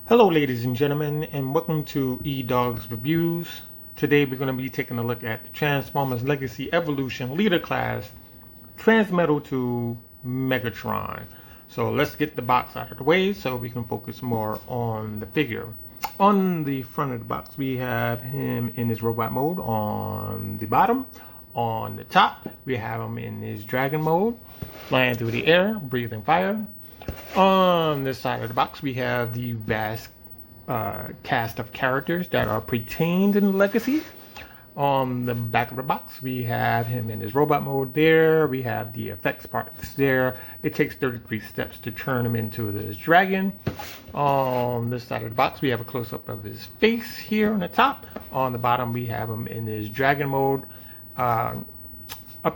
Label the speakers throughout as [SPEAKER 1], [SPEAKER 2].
[SPEAKER 1] Hello ladies and gentlemen, and welcome to Edoggz Reviews. Today we're going to be taking a look at the Transformers Legacy Evolution Leader Class Transmetal to Megatron. So let's get the box out of the way so we can focus more on the figure. On the front of the box we have him in his robot mode on the bottom. On the top we have him in his dragon mode, flying through the air, breathing fire. On this side of the box, we have the vast cast of characters that are pertained in Legacy. On the back of the box, we have him in his robot mode there. We have the effects parts there. It takes 33 steps to turn him into this dragon. On this side of the box, we have a close-up of his face here on the top. On the bottom, we have him in his dragon mode. A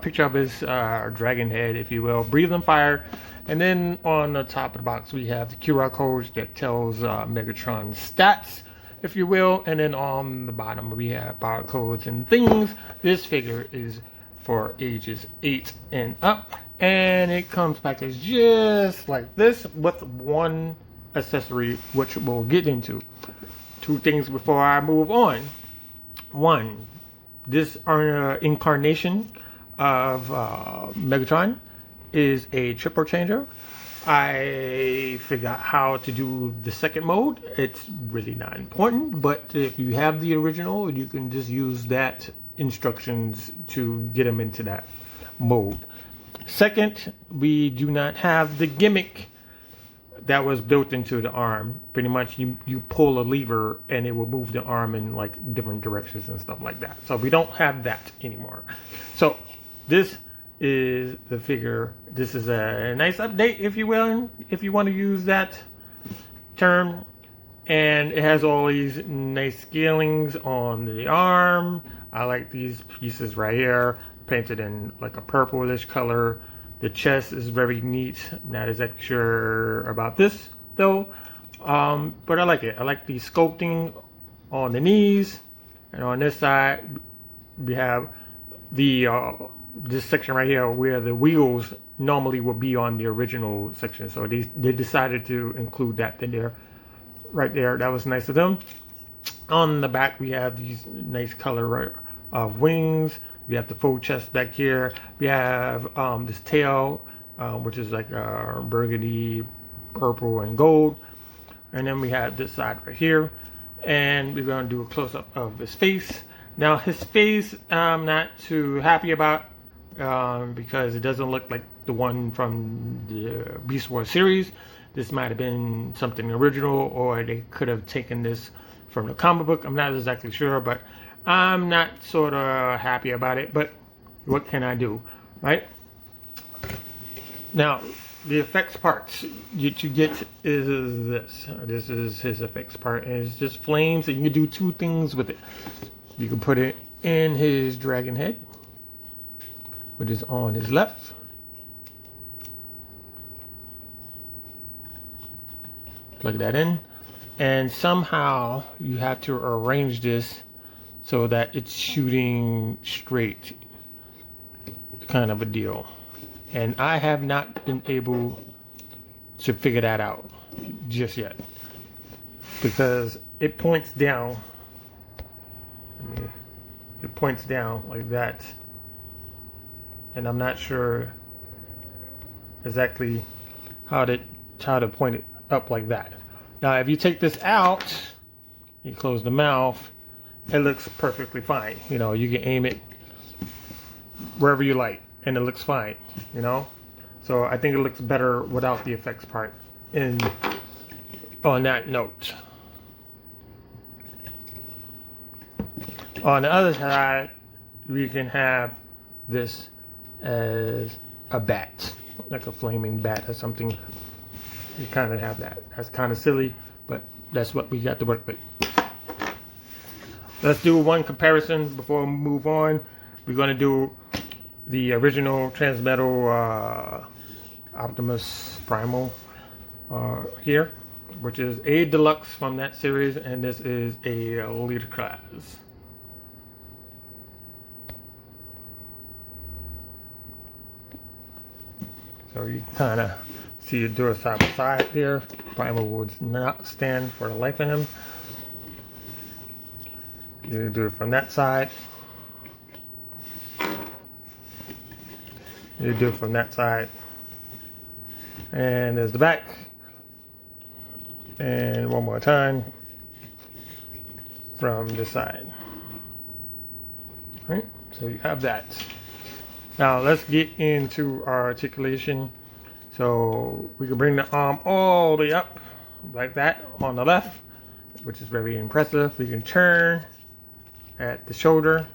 [SPEAKER 1] picture of his dragon head, if you will, breathing fire. And then on the top of the box, we have the QR codes that tells Megatron's stats, if you will. And then on the bottom, we have barcodes and things. This figure is for ages 8 and up. And it comes packaged just like this with one accessory, which we'll get into. Two things before I move on. One, this incarnation of Megatron is a triple changer. I figured out how to do the second mode. It's really not important, but if you have the original, you can just use that instructions to get them into that mode. Second, we do not have the gimmick that was built into the arm. Pretty much you pull a lever and it will move the arm in like different directions and stuff like that. So we don't have that anymore. So this is the figure. This is a nice update, if you will, if you want to use that term. And it has all these nice scalings on the arm. I like these pieces right here, painted in like a purplish color. The chest is very neat. Not exactly sure about this though, but I like it. I like the sculpting on the knees, and on this side we have the this section right here where the wheels normally would be on the original section. So they decided to include that in there, right there. That was nice of them. On the back we have these nice color of wings. We have the full chest back here. We have this tail, which is like burgundy, purple, and gold. And then we have this side right here. And we're going to do a close-up of his face. Now his face I'm not too happy about because it doesn't look like the one from the Beast Wars series. This might have been something original, or they could have taken this from the comic book. I'm not exactly sure, but I'm not sort of happy about it. But what can I do, right? Now the effects parts you get is this. This is his effects part, and it's just flames, and you can do two things with it. You can put it in his dragon head, which is on his left. Plug that in, and somehow you have to arrange this so that it's shooting straight, kind of a deal. And I have not been able to figure that out just yet, because it points down. It points down like that, and I'm not sure exactly how to point it up like that. Now if you take this out, you close the mouth, it looks perfectly fine. You know, you can aim it wherever you like and it looks fine, you know. So I think it looks better without the effects part on that note. On the other side, we can have this as a bat, like a flaming bat or something. You kind of have that. That's kind of silly, but that's what we got to work with. Let's do one comparison before we move on. We're going to do the original Transmetal Optimus Primal here, which is a deluxe from that series, and this is a leader class. So you kind of see you do it side by side there. Primer would not stand for the life of him. You do it from that side. You do it from that side. And there's the back. And one more time from this side. All right, so you have that. Now let's get into our articulation. So we can bring the arm all the way up like that on the left, which is very impressive. We can turn at the shoulder.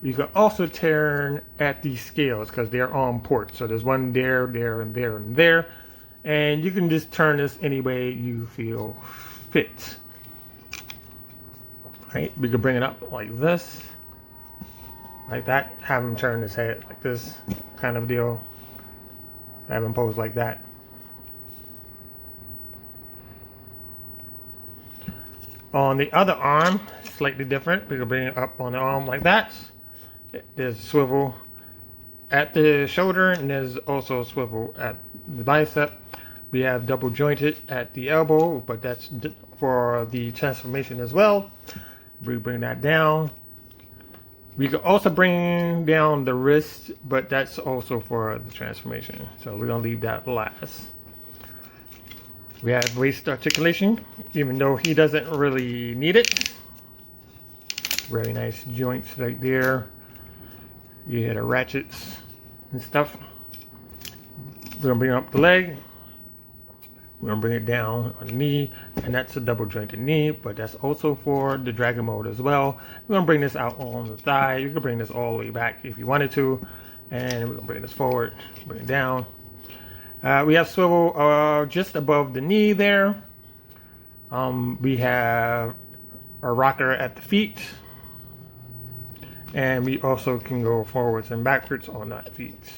[SPEAKER 1] You can also turn at these scales because they're on port. So there's one there, there, and there, and there. And you can just turn this any way you feel fit. Right? We can bring it up like this. Like that. Have him turn his head like this kind of deal. Have him pose like that. On the other arm, slightly different. We can bring it up on the arm like that. There's swivel at the shoulder, and there's also a swivel at the bicep. We have double jointed at the elbow, but that's for the transformation as well. We bring that down. We can also bring down the wrist, but that's also for the transformation. So we're gonna leave that last. We have waist articulation, even though he doesn't really need it. Very nice joints right there. You hear the ratchets and stuff. We're gonna bring up the leg. We're gonna bring it down on the knee, and that's a double jointed knee, but that's also for the dragon mode as well. We're gonna bring this out on the thigh. You can bring this all the way back if you wanted to, and we're gonna bring this forward, bring it down. We have swivel just above the knee there. We have a rocker at the feet, and we also can go forwards and backwards on that feet.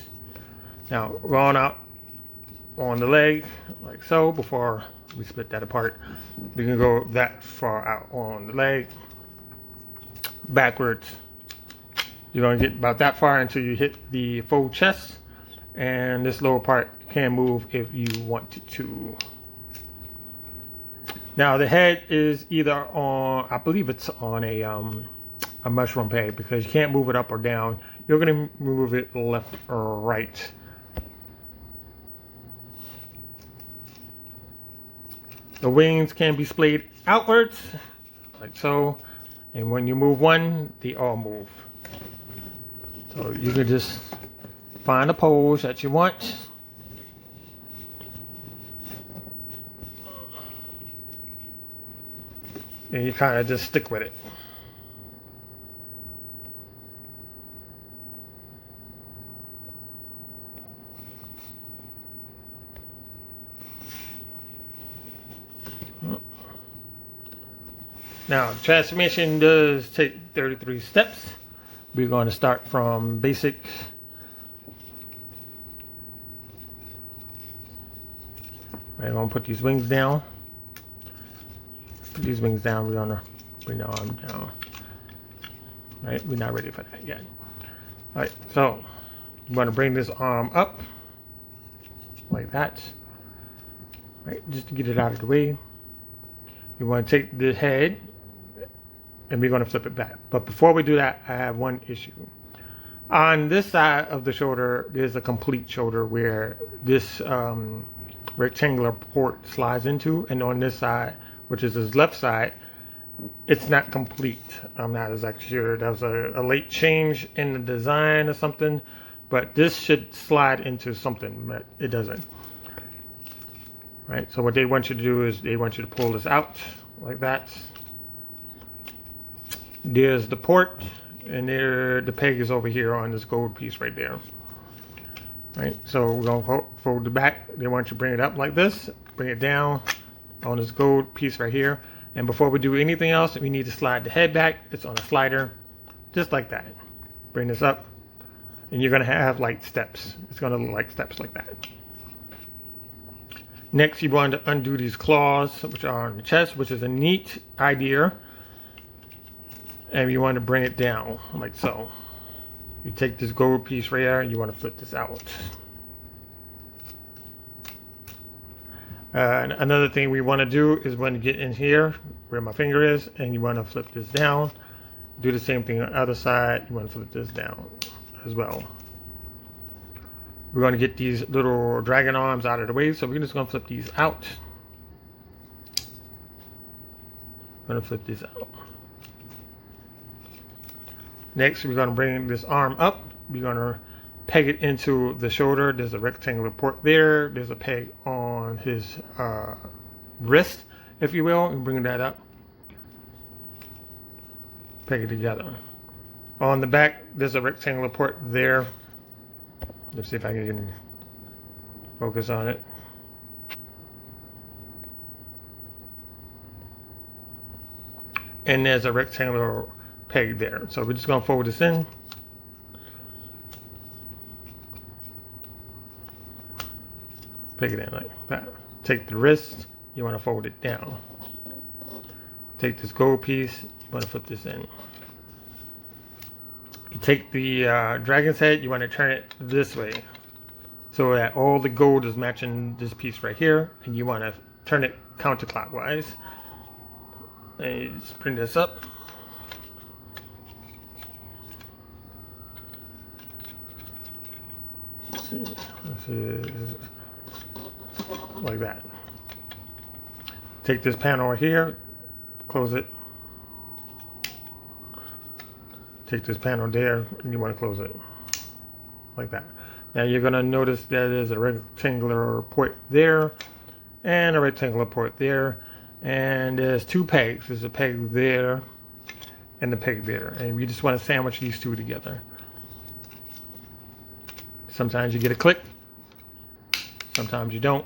[SPEAKER 1] Now going out on the leg like so. Before we split that apart, we can go that far out on the leg, backwards. You're going to get about that far until you hit the full chest, and this lower part can move if you want to. Now the head is either on, I believe it's on a mushroom peg, because you can't move it up or down. You're going to move it left or right. The wings can be splayed outwards, like so, and when you move one, they all move. So you can just find a pose that you want. And you kind of just stick with it. Now, transformation does take 33 steps. We're going to start from basic. I'm going to put these wings down. Put these wings down. We're going to bring the arm down. Right? We're not ready for that yet. All right, so I'm going to bring this arm up like that. Right, just to get it out of the way. You want to take the head, and we're going to flip it back. But before we do that, I have one issue. On this side of the shoulder, there's a complete shoulder where this rectangular port slides into, and on this side, which is his left side, it's not complete. I'm not exactly sure. That was a late change in the design or something, but this should slide into something, but it doesn't. Right, so what they want you to do is they want you to pull this out like that. There's the port, and there the peg is over here on this gold piece right there. Right, so we're gonna fold the back. They want you to bring it up like this, bring it down on this gold piece right here. And before we do anything else, we need to slide the head back. It's on a slider, just like that. Bring this up, and you're gonna have like steps. It's gonna look like steps like that. Next, you want to undo these claws, which are on the chest, which is a neat idea. And you want to bring it down like so. You take this gold piece right here, and you want to flip this out. And another thing we want to do is when you get in here where my finger is, and you want to flip this down, do the same thing on the other side. You want to flip this down as well. We're going to get these little dragon arms out of the way, so we're just going to flip these out. I'm going to flip this out. Next, we're going to bring this arm up. We're going to peg it into the shoulder. There's a rectangular port there. There's a peg on his wrist, if you will, and bring that up. Peg it together. On the back, there's a rectangular port there. Let's see if I can focus on it. And there's a rectangular peg there. So we're just going to fold this in. Peg it in like that. Take the wrist, you want to fold it down. Take this gold piece, you want to flip this in. You take the dragon's head, you want to turn it this way so that all the gold is matching this piece right here, and you want to turn it counterclockwise. And you just bring this up. Let's see. Like that. Take this panel here, close it. Take this panel there, and you want to close it like that. Now you're going to notice that there's a rectangular port there and a rectangular port there, and there's two pegs. There's a peg there and the peg there, and you just want to sandwich these two together. Sometimes you get a click, sometimes you don't.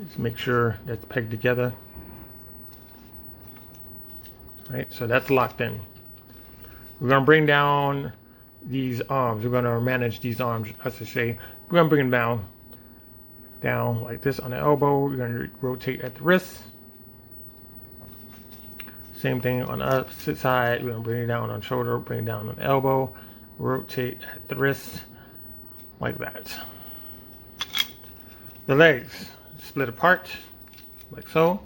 [SPEAKER 1] Just make sure that's pegged together. Right, so that's locked in. We're going to bring down these arms. We're going to manage these arms, as I say. We're going to bring them down like this on the elbow. We're going to rotate at the wrist. Same thing on the opposite side. We're going to bring it down on the shoulder, bring it down on the elbow, rotate at the wrist, like that. The legs split apart, like so.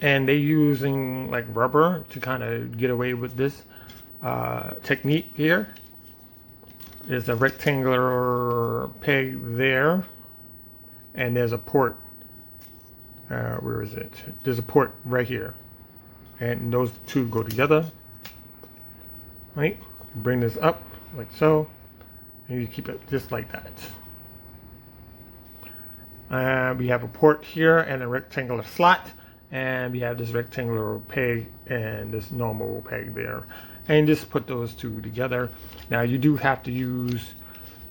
[SPEAKER 1] And they're using like rubber to kind of get away with this technique here. There's a rectangular peg there, and there's a port. Where is it? There's a port right here, and those two go together. Right? Bring this up like so, and you keep it just like that. We have a port here and a rectangular slot. And we have this rectangular peg and this normal peg there, and just put those two together. Now you do have to use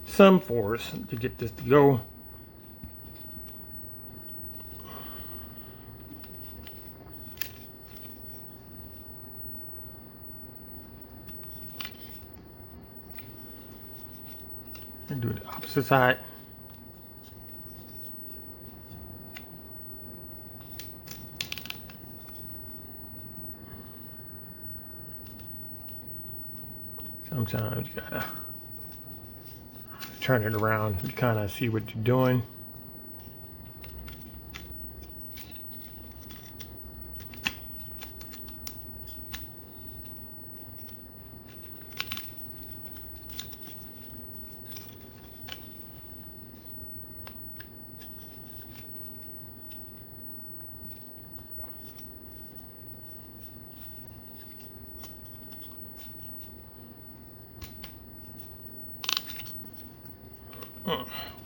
[SPEAKER 1] some force to get this to go. And do the opposite side. Sometimes you gotta turn it around to kind of see what you're doing.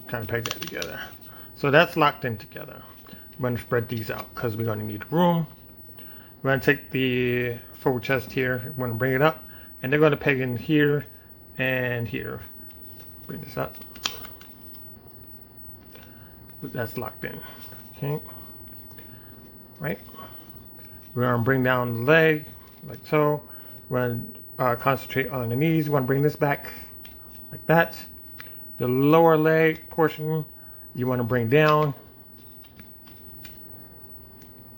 [SPEAKER 1] Kind of peg that together. So that's locked in together. We're going to spread these out because we're going to need room. We're going to take the forward chest here. We're going to bring it up, and they're going to peg in here and here. Bring this up. That's locked in. Okay. Right. We're going to bring down the leg like so. We're going to concentrate on the knees. We're going to bring this back like that. The lower leg portion you want to bring down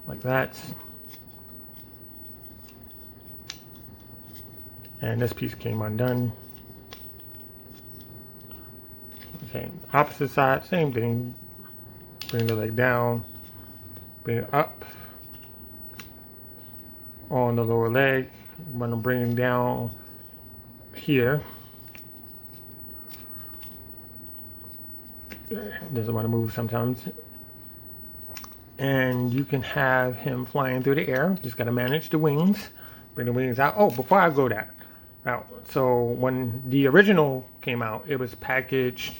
[SPEAKER 1] like that. And this piece came undone. Same. Opposite side, same thing. Bring the leg down, bring it up on the lower leg. I'm going to bring it down here. Doesn't want to move sometimes. And you can have him flying through the air. Just got to manage the wings. Bring the wings out. Oh, before I go that out. So when the original came out, it was packaged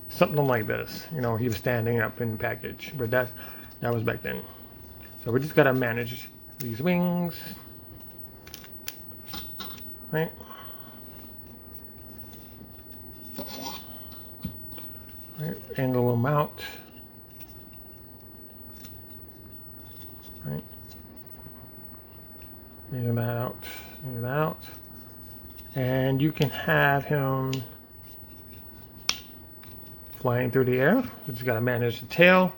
[SPEAKER 1] something like this. You know, he was standing up in the package. But that was back then. So we just got to manage these wings. Right? Right, angle them out. Right. Angle that out. Angle that out. And you can have him flying through the air. You just gotta manage the tail.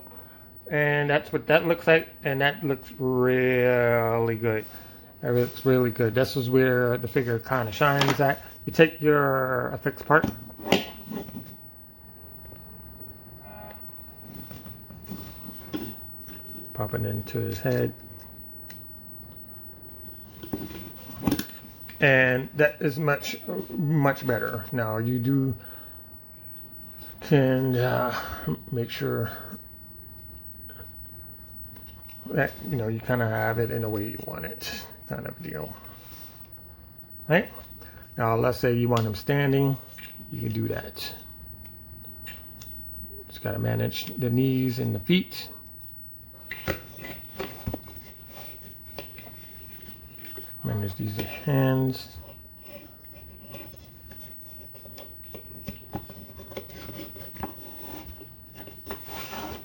[SPEAKER 1] And that's what that looks like. And that looks really good. That looks really good. This is where the figure kind of shines at. You take your effects part. Pop it into his head. And that is much better. Now you can make sure that, you know, you kind of have it in the way you want it, kind of deal. Right? Now let's say you want him standing, you can do that. Just got to manage the knees and the feet. Manage these hands.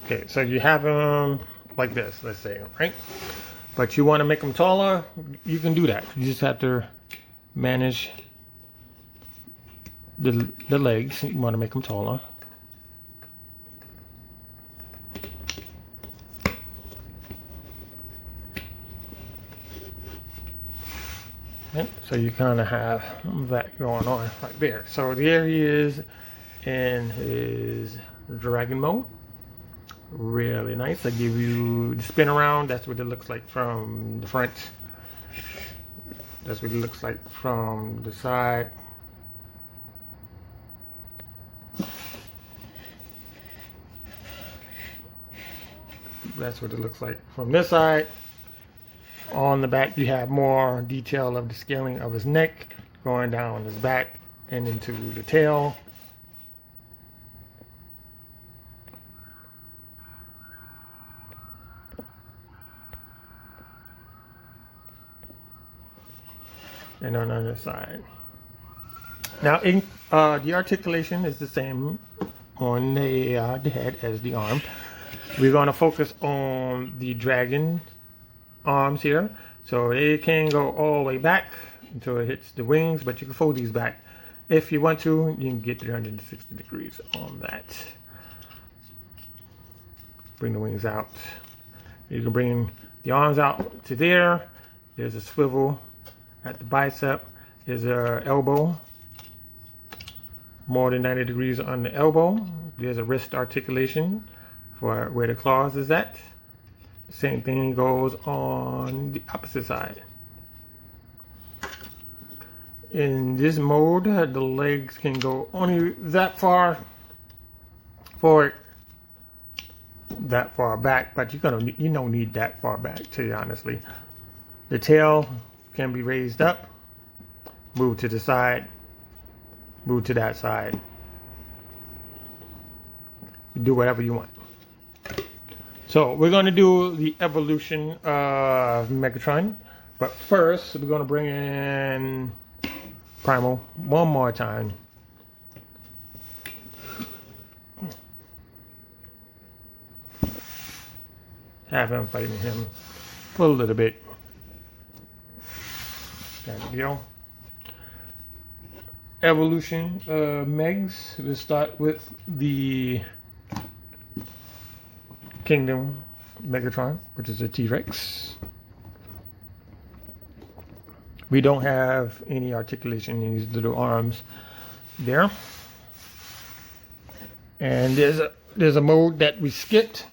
[SPEAKER 1] Okay, so you have them like this, let's say, right? But you want to make them taller, you can do that. You just have to manage the legs. You want to make them taller. Right, so you kind of have that going on right there. So there he is in his dragon mode. Really nice. I give you the spin around. That's what it looks like from the front. That's what it looks like from the side. That's what it looks like from this side. On the back, you have more detail of the scaling of his neck, going down his back and into the tail. And on the other side. Now, the articulation is the same on the head as the arm. We're going to focus on the dragon arms here. So it can go all the way back until it hits the wings, but you can fold these back. If you want to, you can get 360 degrees on that. Bring the wings out. You can bring the arms out to there. There's a swivel at the bicep. There's a elbow. More than 90 degrees on the elbow. There's a wrist articulation for where the claws is at. Same thing goes on the opposite side. In this mode, the legs can go only that far forward, that far back, but you don't need that far back, to you honestly. The tail can be raised up, move to the side, move to that side. You do whatever you want. So we're going to do the evolution of Megatron, but first we're going to bring in Primal one more time. Have him fighting him for a little bit. There we go. Evolution of Megs. We'll start with the Kingdom Megatron, which is a T-Rex. We don't have any articulation in these little arms there. And there's a mode that we skipped,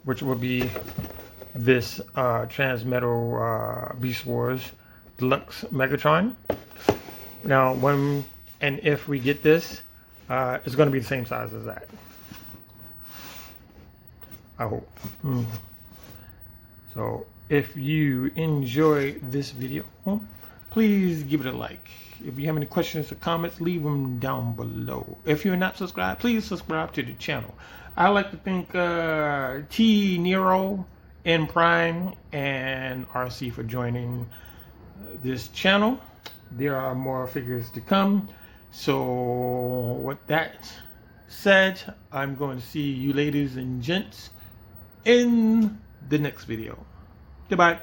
[SPEAKER 1] which will be this Transmetal Beast Wars Deluxe Megatron. Now, when and if we get this, it's going to be the same size as that. I hope. So, if you enjoy this video, please give it a like. If you have any questions or comments, leave them down below. If you're not subscribed, please subscribe to the channel. I'd like to thank T Nero, N Prime, and RC for joining this channel. There are more figures to come. So with that said, I'm going to see you ladies and gents in the next video. Goodbye.